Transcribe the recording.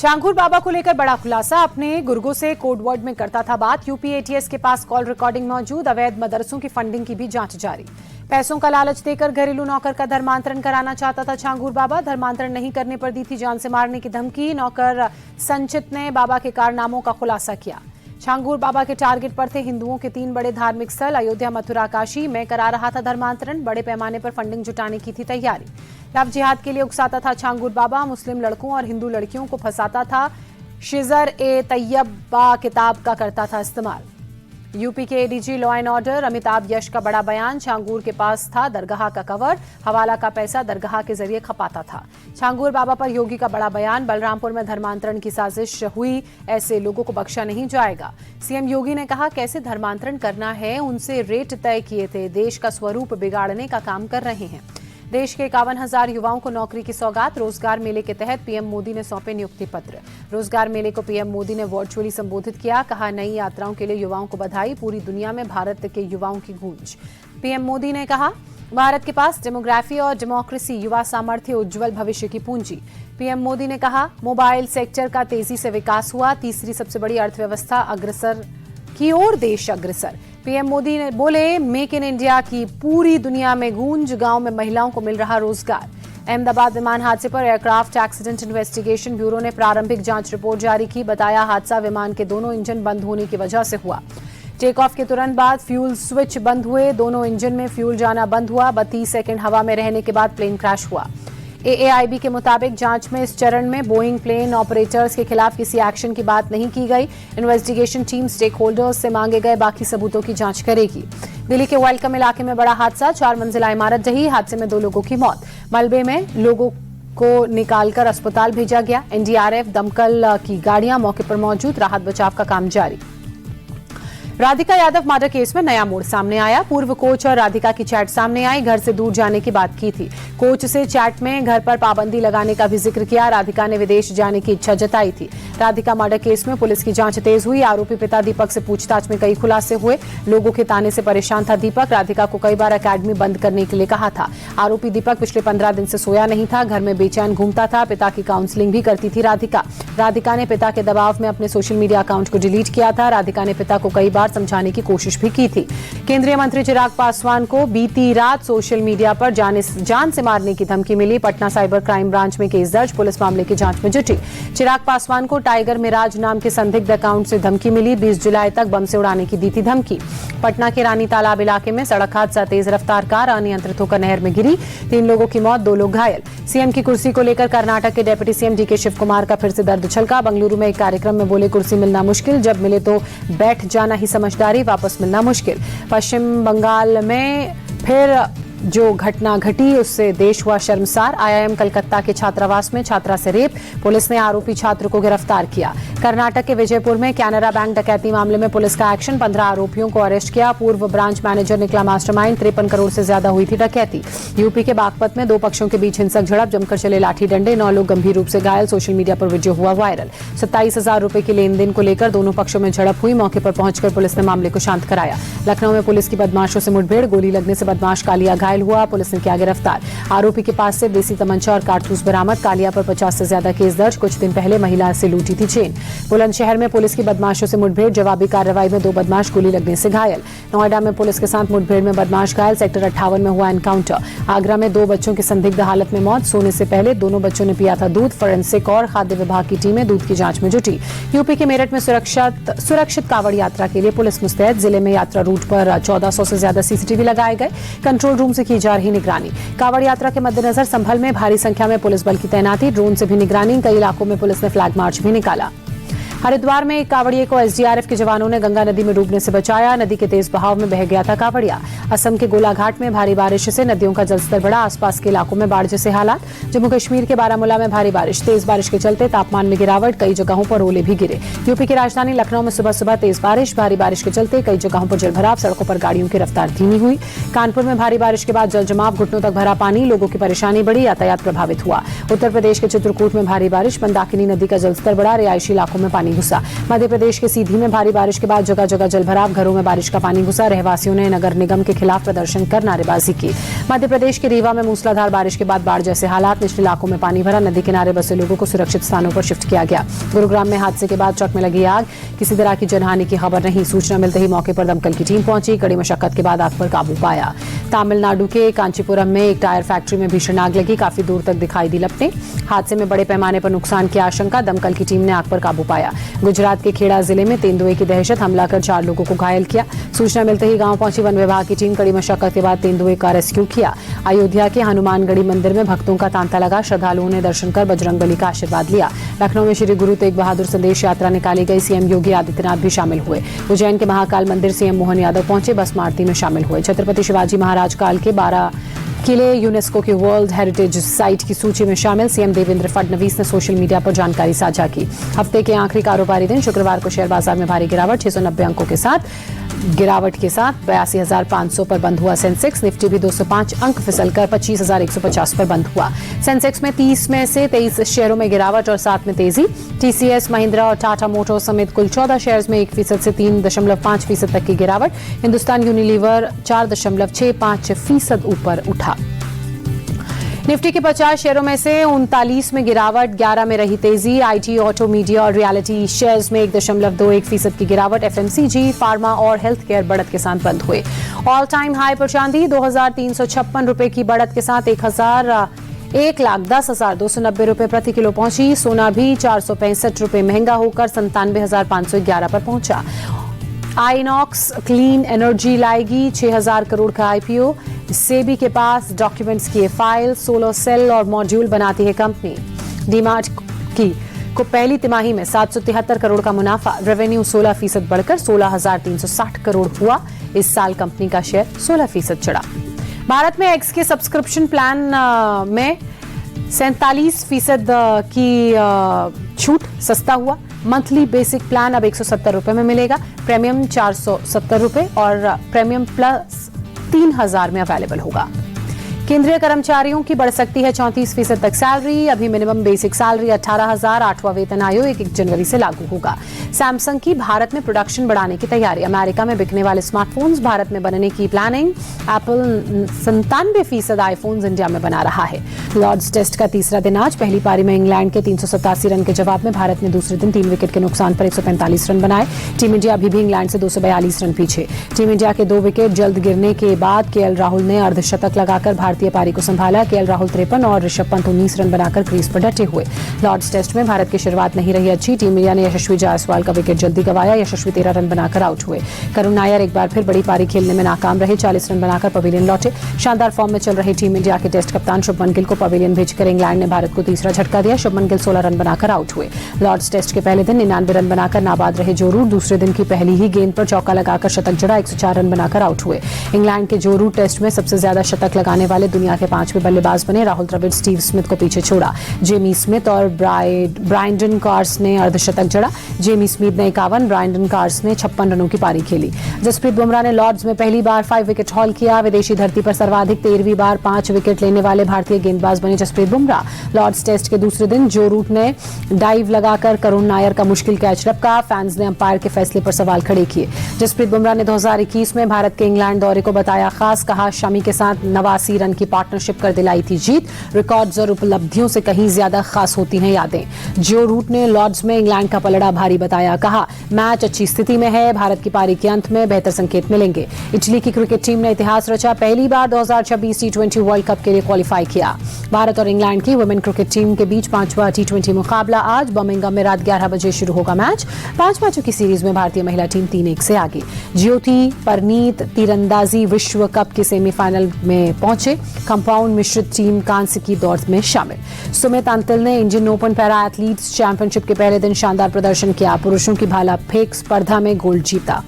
छांगुर बाबा को लेकर बड़ा खुलासा। अपने गुर्गों से कोडवर्ड में करता था बात। यूपी एटीएस के पास कॉल रिकॉर्डिंग मौजूद। अवैध मदरसों की फंडिंग की भी जांच जारी। पैसों का लालच देकर घरेलू नौकर का धर्मांतरण कराना चाहता था छांगुर बाबा। धर्मांतरण नहीं करने पर दी थी जान से मारने की धमकी। नौकर संचित ने बाबा के कारनामों का खुलासा किया। छांगुर बाबा के टारगेट पर थे हिंदुओं के 3 बड़े धार्मिक स्थल अयोध्या, मथुरा, काशी। मैं करा रहा था धर्मांतरण। बड़े पैमाने पर फंडिंग जुटाने की थी तैयारी। लव जिहाद के लिए उकसाता था छांगुर बाबा। मुस्लिम लड़कों और हिंदू लड़कियों को फंसाता था। शिजर ए तैयबा किताब का करता था इस्तेमाल। यूपी के ADG law and order Amitabh Yash का बड़ा बयान। छांगुर के पास था दरगाह का कवर। हवाला का पैसा दरगाह के जरिए खपाता था। छांगुर बाबा पर योगी का बड़ा बयान। बलरामपुर में धर्मांतरण की साजिश हुई, ऐसे लोगों को बख्शा नहीं जाएगा। सीएम योगी ने कहा कैसे धर्मांतरण करना है उनसे रेट तय किए थे। देश का स्वरूप बिगाड़ने का काम कर रहे हैं। देश के 51,000 युवाओं को नौकरी की सौगात। रोजगार मेले के तहत पीएम मोदी ने सौंपे नियुक्ति पत्र। रोजगार मेले को पीएम मोदी ने वर्चुअली संबोधित किया। कहा नई यात्राओं के लिए युवाओं को बधाई। पूरी दुनिया में भारत के युवाओं की गूंज। पीएम मोदी ने कहा भारत के पास डेमोग्राफी और डेमोक्रेसी, युवा सामर्थ्य, उज्जवल भविष्य की पूंजी। पीएम मोदी ने कहा मोबाइल सेक्टर का तेजी से विकास हुआ। तीसरी सबसे बड़ी अर्थव्यवस्था अग्रसर की ओर देश अग्रसर। पीएम मोदी ने बोले मेक इन इंडिया की पूरी दुनिया में गूंज। गांव में महिलाओं को मिल रहा रोजगार। अहमदाबाद विमान हादसे पर एयरक्राफ्ट एक्सीडेंट इन्वेस्टिगेशन ब्यूरो ने प्रारंभिक जांच रिपोर्ट जारी की। बताया हादसा विमान के दोनों इंजन बंद होने की वजह से हुआ। टेक ऑफ के तुरंत बाद फ्यूल स्विच बंद हुए। दोनों इंजन में फ्यूल जाना बंद हुआ। 32 सेकंड हवा में रहने के बाद प्लेन क्रैश हुआ। एएआईबी के मुताबिक जांच में इस चरण में बोइंग प्लेन ऑपरेटर्स के खिलाफ किसी एक्शन की बात नहीं की गई। इन्वेस्टिगेशन टीम स्टेक होल्डर्स से मांगे गए बाकी सबूतों की जांच करेगी। दिल्ली के वेलकम इलाके में बड़ा हादसा। 4 मंजिला इमारत ढही। हादसे में 2 लोगों की मौत। मलबे में लोगों को निकालकर अस्पताल भेजा गया। एनडीआरएफ, दमकल की गाड़ियां मौके पर मौजूद। राहत बचाव का काम जारी। राधिका यादव मर्डर केस में नया मोड़ सामने आया। पूर्व कोच और राधिका की चैट सामने आई। घर से दूर जाने की बात की थी। कोच से चैट में घर पर पाबंदी लगाने का भी जिक्र किया। राधिका ने विदेश जाने की इच्छा जताई थी। राधिका मर्डर केस में पुलिस की जांच तेज हुई। आरोपी पिता दीपक से पूछताछ में कई खुलासे हुए। लोगों के ताने से परेशान था दीपक। राधिका को कई बार अकेडमी बंद करने के लिए कहा था। आरोपी दीपक पिछले 15 दिन से सोया नहीं था। घर में बेचैन घूमता था। पिता की काउंसलिंग भी करती थी राधिका। राधिका ने पिता के दबाव में अपने सोशल मीडिया अकाउंट को डिलीट किया था। राधिका ने पिता को कई बार समझाने की कोशिश भी की थी। केंद्रीय मंत्री चिराग पासवान को बीती रात सोशल मीडिया पर जान से मारने की धमकी मिली। पटना साइबर क्राइम ब्रांच में केस दर्ज। पुलिस मामले की जांच में जुटी। चिराग पासवान को टाइगर मिराज नाम के संदिग्ध अकाउंट से धमकी मिली। 20 जुलाई तक बम से उड़ाने की दी थी धमकी। पटना के रानी तालाब इलाके में सड़क हादसा। तेज रफ्तार कार अनियंत्रित होकर नहर में गिरी। 3 लोगों की मौत, 2 लोग घायल। सीएम की कुर्सी को लेकर कर्नाटक के deputy CM DK Shivakumar का फिर से दर्द छलका। बंगलुरु में एक कार्यक्रम में बोले कुर्सी मिलना मुश्किल, जब मिले तो बैठ जाना ही समझदारी, वापस मिलना मुश्किल। पश्चिम बंगाल में फिर जो घटना घटी उससे देश हुआ शर्मसार। आईआईएम कलकत्ता के छात्रावास में छात्रा से रेप। पुलिस ने आरोपी छात्र को गिरफ्तार किया। कर्नाटक के विजयपुर में कैनरा बैंक डकैती मामले में पुलिस का एक्शन। 15 आरोपियों को अरेस्ट किया। पूर्व ब्रांच मैनेजर निकला मास्टरमाइंड। 53 करोड़ से ज्यादा हुई थी डकैती। यूपी के बागपत में 2 पक्षों के बीच हिंसक झड़प। जमकर चले लाठी डंडे। 9 लोग गंभीर रूप से घायल। सोशल मीडिया पर वीडियो हुआ वायरल। 27,000 रुपए के लेन देन को लेकर दोनों पक्षों में झड़प हुई। मौके पर पहुंचकर पुलिस ने मामले को शांत कराया। लखनऊ में पुलिस की बदमाशों से मुठभेड़। गोली लगने से बदमाश कालिया घायल हुआ। पुलिस ने किया गिरफ्तार। आरोपी के पास से देसी तमंचा और कारतूस बरामद। कालिया पर 50 से ज्यादा केस दर्ज। कुछ दिन पहले महिला से लूटी थी चेन। बुलंदशहर में पुलिस की बदमाशों से मुठभेड़। जवाबी कार्रवाई में 2 बदमाश गोली लगने से घायल। नोएडा में पुलिस के साथ मुठभेड़ में बदमाश घायल। सेक्टर 58 में हुआ एनकाउंटर। आगरा में 2 बच्चों की संदिग्ध हालत में मौत। सोने से पहले दोनों बच्चों ने पिया था दूध। फोरेंसिक और खाद्य विभाग की टीमें दूध की जांच में जुटी। यूपी के मेरठ में सुरक्षित कांवड़ यात्रा के लिए पुलिस मुस्तैद। जिले में यात्रा रूट पर 1400 से ज्यादा सीसीटीवी लगाए गए। कंट्रोल रूम से की जा रही निगरानी। कांवड़ यात्रा के मद्देनजर संभल में भारी संख्या में पुलिस बल की तैनाती। ड्रोन से भी निगरानी। कई इलाकों में पुलिस ने फ्लैग मार्च भी निकाला। हरिद्वार में एक कांवड़िए को एसडीआरएफ के जवानों ने गंगा नदी में डूबने से बचाया। नदी के तेज बहाव में बह गया था कांवड़िया। असम के गोलाघाट में भारी बारिश से नदियों का जलस्तर बढ़ा। आसपास के इलाकों में बाढ़ जैसे हालात। जम्मू कश्मीर के बारामूला में भारी बारिश। तेज बारिश के चलते तापमान में गिरावट। कई जगहों पर ओले भी गिरे। यूपी की राजधानी लखनऊ में सुबह सुबह तेज बारिश। भारी बारिश के चलते कई जगहों पर जलभराव। सड़कों पर गाड़ियों की रफ्तार धीमी हुई। कानपुर में भारी बारिश के बाद जलजमाव। घुटनों तक भरा पानी। लोगों की परेशानी बढ़ी। यातायात प्रभावित हुआ। उत्तर प्रदेश के चित्रकूट में भारी बारिश। मंदाकिनी नदी का जलस्तर बढ़ा। रिहायशी इलाकों में पानी पानी घुसा। मध्य प्रदेश के सीधी में भारी बारिश के बाद जगह जगह जलभराव, घरों में बारिश का पानी घुसा। रहवासियों ने नगर निगम के खिलाफ प्रदर्शन कर नारेबाजी की। मध्य प्रदेश के रीवा में मूसलाधार बारिश के बाद बाढ़ जैसे हालात, निचले इलाकों में पानी भरा। नदी किनारे बसे लोगों को सुरक्षित स्थानों पर शिफ्ट किया गया। गुरुग्राम में हादसे के बाद ट्रक में लगी आग, किसी तरह की जनहानि की खबर नहीं। सूचना मिलते ही मौके पर दमकल की टीम पहुंची, कड़ी मशक्कत के बाद आग पर काबू पाया। तमिलनाडु के कांचीपुरम में एक टायर फैक्ट्री में भीषण आग लगी, काफी दूर तक दिखाई दी लपटें। हादसे में बड़े पैमाने पर नुकसान की आशंका, दमकल की टीम ने आग पर काबू पाया। गुजरात के खेड़ा जिले में तेंदुए की दहशत, हमला कर 4 लोगों को घायल किया। सूचना मिलते ही गांव पहुंची वन विभाग की टीम, कड़ी मशक्कत के बाद तेंदुए का रेस्क्यू किया। अयोध्या के हनुमानगढ़ी मंदिर में भक्तों का तांता लगा, श्रद्धालुओं ने दर्शन कर बजरंगबली का आशीर्वाद लिया। लखनऊ में श्री गुरु तेग बहादुर संदेश यात्रा निकाली गई, सीएम योगी आदित्यनाथ भी शामिल हुए। उज्जैन के महाकाल मंदिर सीएम मोहन यादव पहुंचे, भस्म आरती में शामिल हुए। छत्रपति शिवाजी महाराज काल के 12 किले यूनेस्को की वर्ल्ड हेरिटेज साइट की सूची में शामिल, सीएम देवेंद्र फडणवीस ने सोशल मीडिया पर जानकारी साझा की। हफ्ते के आखिरी कारोबारी दिन शुक्रवार को शेयर बाजार में भारी गिरावट, 690 अंकों के साथ गिरावट के साथ 82,500 पर बंद हुआ सेंसेक्स। निफ्टी भी 205 अंक फिसलकर 25,150 पर बंद हुआ। सेंसेक्स में 30 में से 23 शेयरों में गिरावट और 7 में तेजी। टीसीएस, महिंद्रा और टाटा मोटर्स समेत कुल 14 शेयर्स में 1% से 3.5% तक की गिरावट। हिंदुस्तान यूनिलीवर 4.65% ऊपर उठा। निफ्टी के 50 शेयरों में से 39 में गिरावट, 11 में रही तेजी। आईटी, ऑटो, मीडिया और रियलिटी शेयर्स में 1.21% की गिरावट। एफएमसीजी, फार्मा और हेल्थ केयर बढ़त के साथ बंद हुए। ऑल टाइम हाई पर चांदी 2,356 रुपए की बढ़त के साथ 1,10,290 रुपए प्रति किलो पहुंची। सोना भी 465 रुपए महंगा होकर 97,511 पर पहुंचा। आइनॉक्स क्लीन एनर्जी लाएगी 6,000 करोड़ का आईपीओ। सेबी के पास डॉक्यूमेंट्स किए फाइल। सोलर सेल और मॉड्यूल बनाती है कंपनी। डीमार्ट को पहली तिमाही में 773 करोड़ का मुनाफा। रेवेन्यू 16% बढ़कर 16,360 करोड़ हुआ। इस साल कंपनी का शेयर 16% चढ़ा। भारत में एक्स के सब्सक्रिप्शन प्लान में 47% की छूट, सस्ता हुआ। मंथली बेसिक प्लान अब 170 रुपए में मिलेगा, प्रीमियम 470 रुपए और प्रीमियम प्लस 3,000 में अवेलेबल होगा। केंद्रीय कर्मचारियों की बढ़ सकती है 34% तक सैलरी। अभी मिनिमम बेसिक सैलरी 18,000, 8वां वेतन आयोग 1 जनवरी से लागू होगा। सैमसंग की भारत में प्रोडक्शन बढ़ाने की तैयारी। अमेरिका में बिकने वाले स्मार्टफोन्स भारत में बनने की प्लानिंग। एप्पल 97% आईफोन्स इंडिया में बना रहा है। लॉर्ड्स टेस्ट का तीसरा दिन आज। पहली पारी में इंग्लैंड के 387 रन के जवाब में भारत ने दूसरे दिन 3 विकेट के नुकसान पर 145 रन बनाए। टीम इंडिया अभी भी इंग्लैंड से 242 रन पीछे। टीम इंडिया के 2 विकेट जल्द गिरने के बाद केएल राहुल ने अर्धशतक लगाकर भारतीय पारी को संभाला। केएल राहुल 53 और ऋषभ पंत 19 रन बनाकर क्रीज पर डटे हुए। लॉर्ड्स टेस्ट में भारत की शुरुआत नहीं रही अच्छी। टीम इंडिया ने यशस्वी जायसवाल का विकेट जल्दी गंवाया। यशस्वी 13 रन बनाकर आउट हुए। करुण नायर एक बार फिर बड़ी पारी खेलने में नाकाम रहे। 40 रन बनाकर पवेलियन लौटे। शानदार फॉर्म में चल रही टीम इंडिया के टेस्ट कप्तान शुभमन गिल को पवेलियन भेजकर इंग्लैंड ने भारत को तीसरा झटका दिया। शुभमन गिल 16 रन बनाकर आउट हुए। लॉर्ड्स टेस्ट के पहले दिन 99 रन बनाकर नाबाद रहे जो रूट दूसरे दिन की पहली ही गेंद पर चौका लगाकर शतक जड़ा। 104 रन बनाकर आउट हुए। इंग्लैंड के जो रूट टेस्ट में सबसे ज्यादा शतक लगाने वाले दुनिया के 5वें बल्लेबाज बने। राहुल द्रविड़ स्टीव स्मिथ को पीछे छोड़ा। जेमी स्मिथ और ब्रायंडन कार्स ने अर्धशतक जड़ा। जेमी स्मिथ ने 51, ब्रायंडन कार्स ने 56 रनों की पारी खेली। जसप्रीत बुमराह ने लॉर्ड्स में पहली बार 5 विकेट हॉल किया। विदेशी धरती पर सर्वाधिक 13वीं बार 5 विकेट लेने वाले भारतीय गेंदबाज बने जसप्रीत बुमराह। लॉर्ड्स टेस्ट के दूसरे दिन जो रूट ने डाइव लगाकर करुण नायर का मुश्किल कैच रपका। फैंस ने अंपायर के फैसले पर सवाल खड़े किए। जसप्रीत बुमराह ने 2021 में भारत के इंग्लैंड दौरे को बताया खास। कहा शमी के साथ 89 रन की पार्टनरशिप कर दिलाई थी जीत। रिकॉर्ड्स और उपलब्धियों से कहीं ज्यादा खास होती हैं यादें। जो रूट ने लॉर्ड्स में इंग्लैंड का पलड़ा भारी बताया। कहा मैच अच्छी स्थिति में है, भारत की पारी के अंत में बेहतर संकेत मिलेंगे। इटली की क्रिकेट टीम ने इतिहास रचा। पहली बार 2026 टी20 वर्ल्ड कप के लिए क्वालिफाई किया। भारत और इंग्लैंड की वुमेन क्रिकेट टीम के बीच 5वां टी20 मुकाबला आज बर्मिंघम में रात 11 बजे शुरू होगा मैच। 5 मैचों की सीरीज में भारतीय महिला टीम 3-1 से आगे। ज्योति परनीत तीरंदाजी विश्व कप के सेमीफाइनल में पहुंचे। कंपाउंड मिश्रित टीम कांस्य की दौड़ में शामिल। सुमित अंतिल ने Indian open para athletes championship के पहले दिन शानदार प्रदर्शन किया। पुरुषों की भाला फेंक स्पर्धा में गोल्ड जीता।